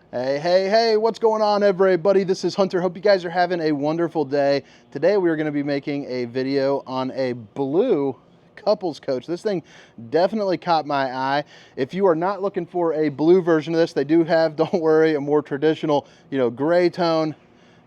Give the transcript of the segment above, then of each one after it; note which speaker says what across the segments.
Speaker 1: Hey, what's going on, everybody? This is Hunter. Hope you guys are having a wonderful day. Today we are going to be making a video on a blue couples coach. This thing definitely caught my eye. If you are not looking for a blue version of this, they do have, don't worry, a more traditional, gray tone.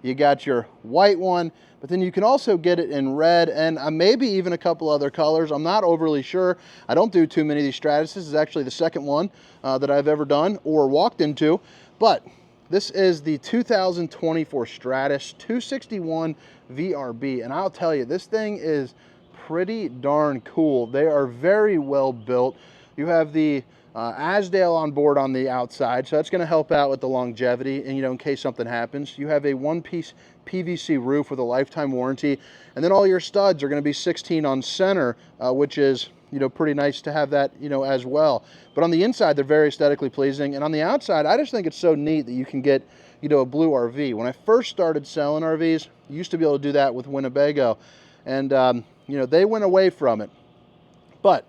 Speaker 1: You got your white one, but then you can also get it in red and maybe even a couple other colors. I'm not overly sure. I don't do too many of these Stratus. This is actually the second one that I've ever done or walked into. But this is the 2024 Stratus 261 VRB, and I'll tell you, this thing is pretty darn cool. They are very well built. You have the Asdale on board on the outside, so that's going to help out with the longevity and, in case something happens. You have a one-piece PVC roof with a lifetime warranty, and then all your studs are going to be 16 on center, which is pretty nice to have that, as well. But on the inside, they're very aesthetically pleasing. And on the outside, I just think it's so neat that you can get, a blue RV. When I first started selling RVs, you used to be able to do that with Winnebago. And, they went away from it. But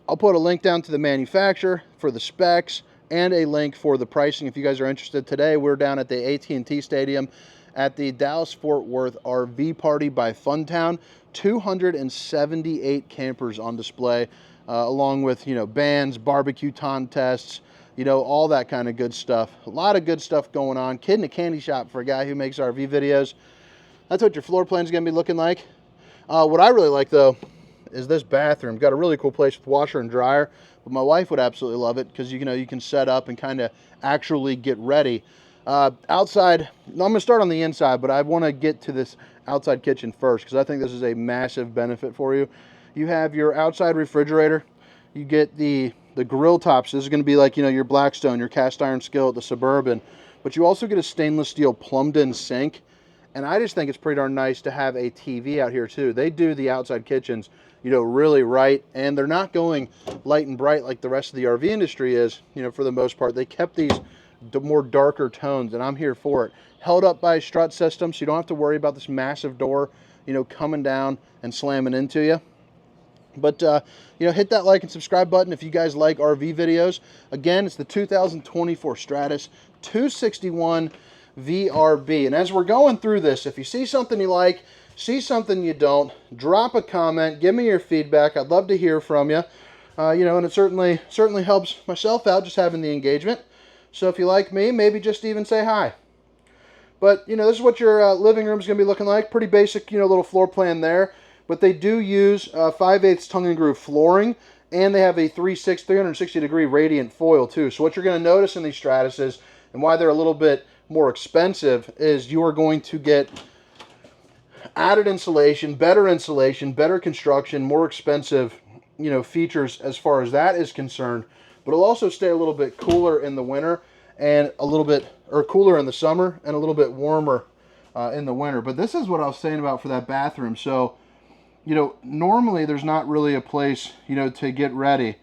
Speaker 1: I'll put a link down to the manufacturer for the specs and a link for the pricing if you guys are interested. Today, we're down at the AT&T Stadium at the Dallas-Fort Worth RV Party by Funtown. 278 campers on display, along with, bands, barbecue contests, all that kind of good stuff. A lot of good stuff going on. Kid in a candy shop for a guy who makes RV videos. That's what your floor plan is going to be looking like. What I really like, though, is this bathroom. Got a really cool place with washer and dryer, but my wife would absolutely love it because, you can set up and kind of actually get ready. Outside, I'm going to start on the inside, but I want to get to this outside kitchen first because I think this is a massive benefit for you. You have your outside refrigerator. You get the grill tops. This is going to be like, your Blackstone, your cast iron skillet, the Suburban. But you also get a stainless steel plumbed-in sink. And I just think it's pretty darn nice to have a TV out here, too. They do the outside kitchens, really right. And they're not going light and bright like the rest of the RV industry is, for the most part. They kept these more darker tones, and I'm here for it. Held up by a strut system, so you don't have to worry about this massive door, coming down and slamming into you. But, hit that like and subscribe button if you guys like RV videos. Again, it's the 2024 Stratus 261 VRB. And as we're going through this, if you see something you like, see something you don't, drop a comment, give me your feedback. I'd love to hear from you. And it certainly helps myself out just having the engagement. So if you like me, maybe just even say hi. But, this is what your living room is going to be looking like. Pretty basic, little floor plan there. But they do use 5/8 tongue and groove flooring. And they have a 360-degree radiant foil, too. So what you're going to notice in these Stratuses, and why they're a little bit more expensive, is you are going to get added insulation, better construction, more expensive, features as far as that is concerned. But it'll also stay a little bit cooler in the winter and cooler in the summer and a little bit warmer in the winter. But this is what I was saying about for that bathroom. So, normally there's not really a place, to get ready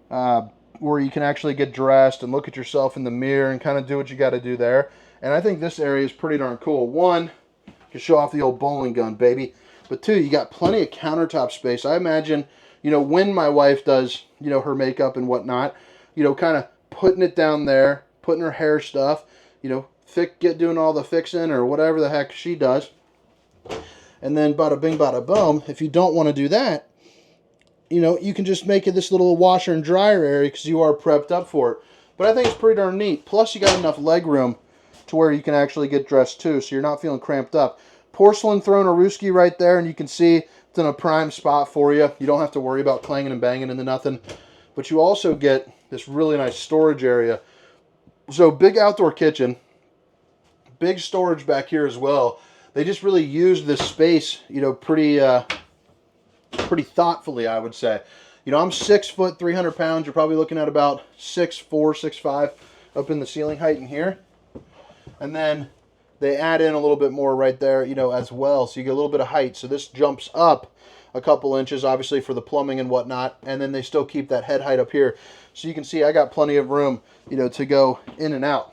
Speaker 1: where you can actually get dressed and look at yourself in the mirror and kind of do what you got to do there. And I think this area is pretty darn cool. One, you can show off the old bowling gun, baby. But two, you got plenty of countertop space. I imagine, when my wife does, her makeup and whatnot, kind of putting it down there, putting her hair stuff, doing all the fixing or whatever the heck she does. And then bada bing, bada boom. If you don't want to do that, you can just make it this little washer and dryer area because you are prepped up for it. But I think it's pretty darn neat. Plus, you got enough leg room to where you can actually get dressed too, so you're not feeling cramped up. Porcelain Thronerooski right there, and you can see it's in a prime spot for you. You don't have to worry about clanging and banging into nothing. But you also get this really nice storage area. So big outdoor kitchen, big storage back here as well. They just really use this space, pretty thoughtfully, I would say. I'm 6 foot, 300 pounds. You're probably looking at about 6'4", 6'5", up in the ceiling height in here. And then they add in a little bit more right there, as well. So you get a little bit of height. So this jumps up a couple inches, obviously, for the plumbing and whatnot. And then they still keep that head height up here. So you can see I got plenty of room, to go in and out.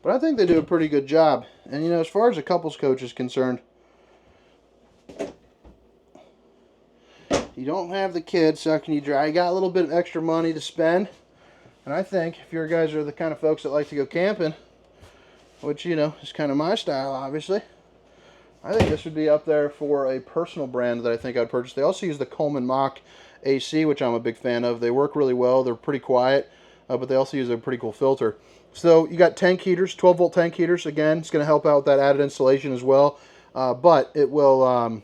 Speaker 1: But I think they do a pretty good job. And, as far as a couples coach is concerned, You don't have the kids sucking you dry. You got a little bit of extra money to spend. And I think if you guys are the kind of folks that like to go camping, which, you know, is kind of my style, obviously, I think this would be up there for a personal brand that I think I'd purchase. They also use the Coleman Mach AC, which I'm a big fan of. They work really well. They're pretty quiet, but they also use a pretty cool filter. So you got tank heaters, 12-volt tank heaters. Again, it's going to help out with that added insulation as well. But it will...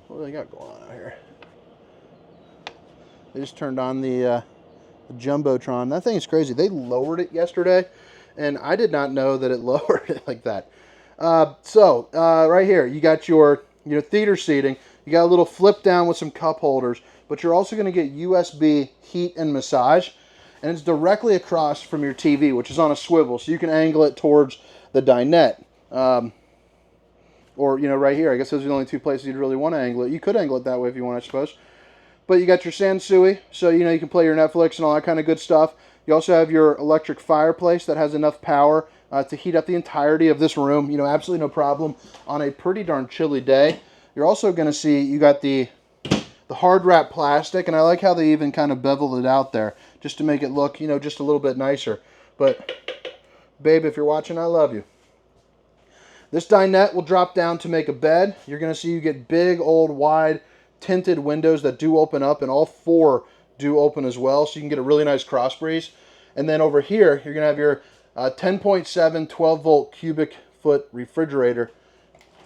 Speaker 1: what do they got going on out here? They just turned on the Jumbotron. That thing is crazy. They lowered it yesterday, and I did not know that it lowered it like that. Right here, you got your theater seating. You got a little flip down with some cup holders, but you're also going to get USB heat and massage, and it's directly across from your TV, which is on a swivel, so you can angle it towards the dinette. Or, right here. I guess those are the only two places you'd really want to angle it. You could angle it that way if you want, I suppose. But you got your Sansui, so, you can play your Netflix and all that kind of good stuff. You also have your electric fireplace that has enough power to heat up the entirety of this room. Absolutely no problem on a pretty darn chilly day. You're also going to see you got the hard wrap plastic, and I like how they even kind of beveled it out there just to make it look, just a little bit nicer. But, babe, if you're watching, I love you. This dinette will drop down to make a bed. You're going to see you get big, old, wide, tinted windows that do open up, and all four do open as well, so you can get a really nice cross breeze. And then over here, you're going to have your 10.7 12-volt cubic foot refrigerator.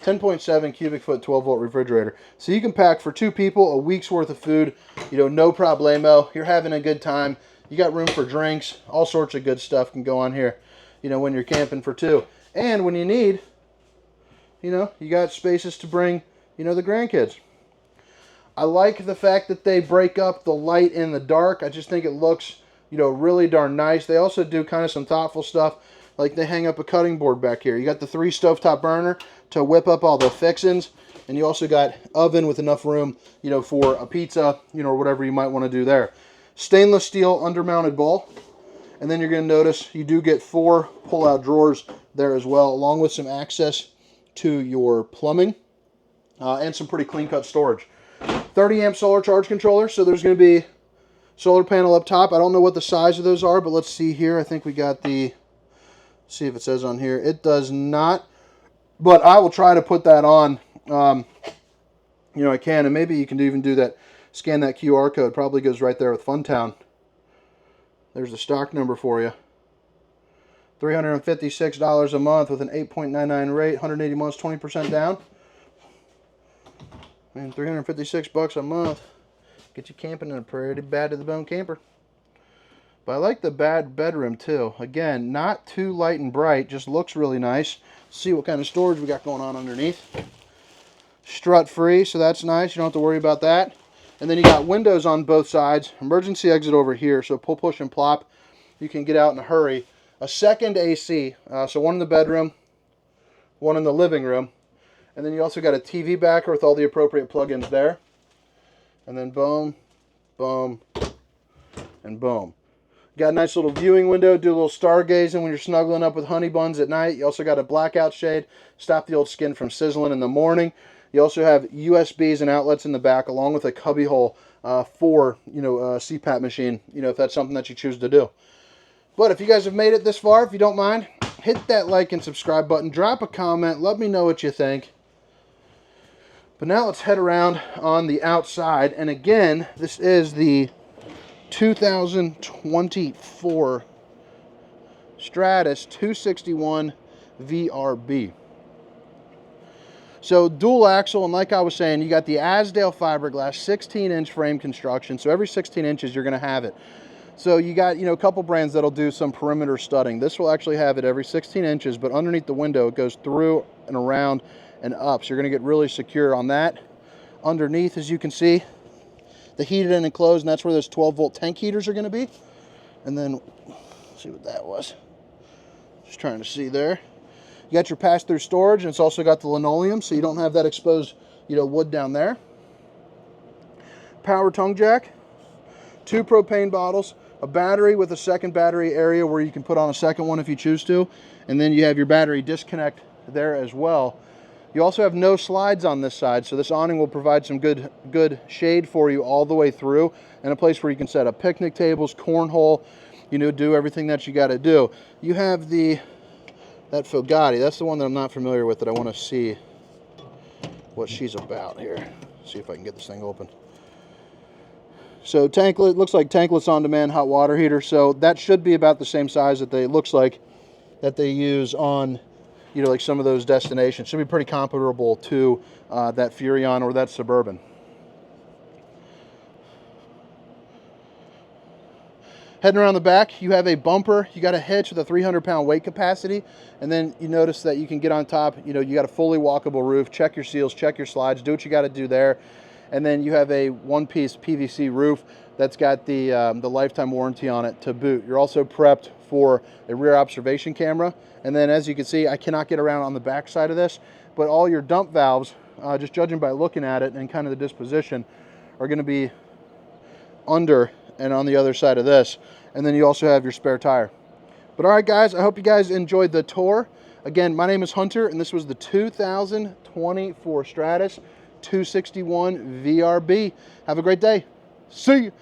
Speaker 1: 10.7 cubic foot 12-volt refrigerator. So you can pack for two people a week's worth of food, no problemo. You're having a good time. You got room for drinks. All sorts of good stuff can go on here, when you're camping for two. And when you need... you got spaces to bring, the grandkids. I like the fact that they break up the light and the dark. I just think it looks, really darn nice. They also do kind of some thoughtful stuff, like they hang up a cutting board back here. You got the 3 stovetop burner to whip up all the fixins, and you also got oven with enough room, for a pizza, or whatever you might want to do there. Stainless steel undermounted bowl, and then you're going to notice you do get 4 pull-out drawers there as well, along with some access to your plumbing and some pretty clean-cut storage. 30 amp solar charge controller, so there's going to be solar panel up top. I don't know what the size of those are, but let's see here. I think we got the, see if it says on here. It does not, but I will try to put that on. I can, and maybe you can even do that, scan that QR code. Probably goes right there with Funtown. There's the stock number for you. $356 a month with an 8.99 rate, 180 months, 20% down. Man, $356 a month. Get you camping in a pretty bad to the bone camper. But I like the bad bedroom too. Again, not too light and bright, just looks really nice. See what kind of storage we got going on underneath. Strut free, so that's nice. You don't have to worry about that. And then you got windows on both sides. Emergency exit over here, so pull, push, and plop. You can get out in a hurry. A second AC, so one in the bedroom, one in the living room. And then you also got a TV backer with all the appropriate plugins there. And then boom, boom, and boom. Got a nice little viewing window, do a little stargazing when you're snuggling up with honey buns at night. You also got a blackout shade, stop the old skin from sizzling in the morning. You also have USBs and outlets in the back, along with a cubby hole for, a CPAP machine, if that's something that you choose to do. But if you guys have made it this far, if you don't mind, hit that like and subscribe button. Drop a comment. Let me know what you think. But now let's head around on the outside. And again, this is the 2024 Stratus 261VRB. So dual axle, and like I was saying, you got the Azdel fiberglass 16-inch frame construction. So every 16 inches, you're going to have it. So you got, a couple brands that'll do some perimeter studding. This will actually have it every 16 inches, but underneath the window, it goes through and around and up. So you're going to get really secure on that. Underneath, as you can see, the heated and enclosed, and that's where those 12-volt tank heaters are going to be. And then, let's see what that was. Just trying to see there. You got your pass-through storage, and it's also got the linoleum, so you don't have that exposed, wood down there. Power tongue jack. 2 propane bottles. A battery with a second battery area where you can put on a second one if you choose to. And then you have your battery disconnect there as well. You also have no slides on this side, so this awning will provide some good shade for you all the way through, and a place where you can set up picnic tables, cornhole, you know, do everything that you got to do. You have that Fogatti. That's the one that I'm not familiar with, that I want to see what she's about here. See if I can get this thing open. So Tankless, looks like Tankless on-demand hot water heater. So that should be about the same size that looks like that they use on, you know, like some of those destinations. Should be pretty comparable to that Furrion or that Suburban. Heading around the back, you have a bumper. You got a hitch with a 300-pound weight capacity, and then you notice that you can get on top. You know, you got a fully walkable roof. Check your seals, check your slides, do what you got to do there. And then you have a one-piece PVC roof that's got the lifetime warranty on it to boot. You're also prepped for a rear observation camera. And then, as you can see, I cannot get around on the back side of this, but all your dump valves, just judging by looking at it and kind of the disposition, are going to be under and on the other side of this. And then you also have your spare tire. But all right, guys, I hope you guys enjoyed the tour. Again, my name is Hunter, and this was the 2024 Stratus 261VRB. Have a great day. See you.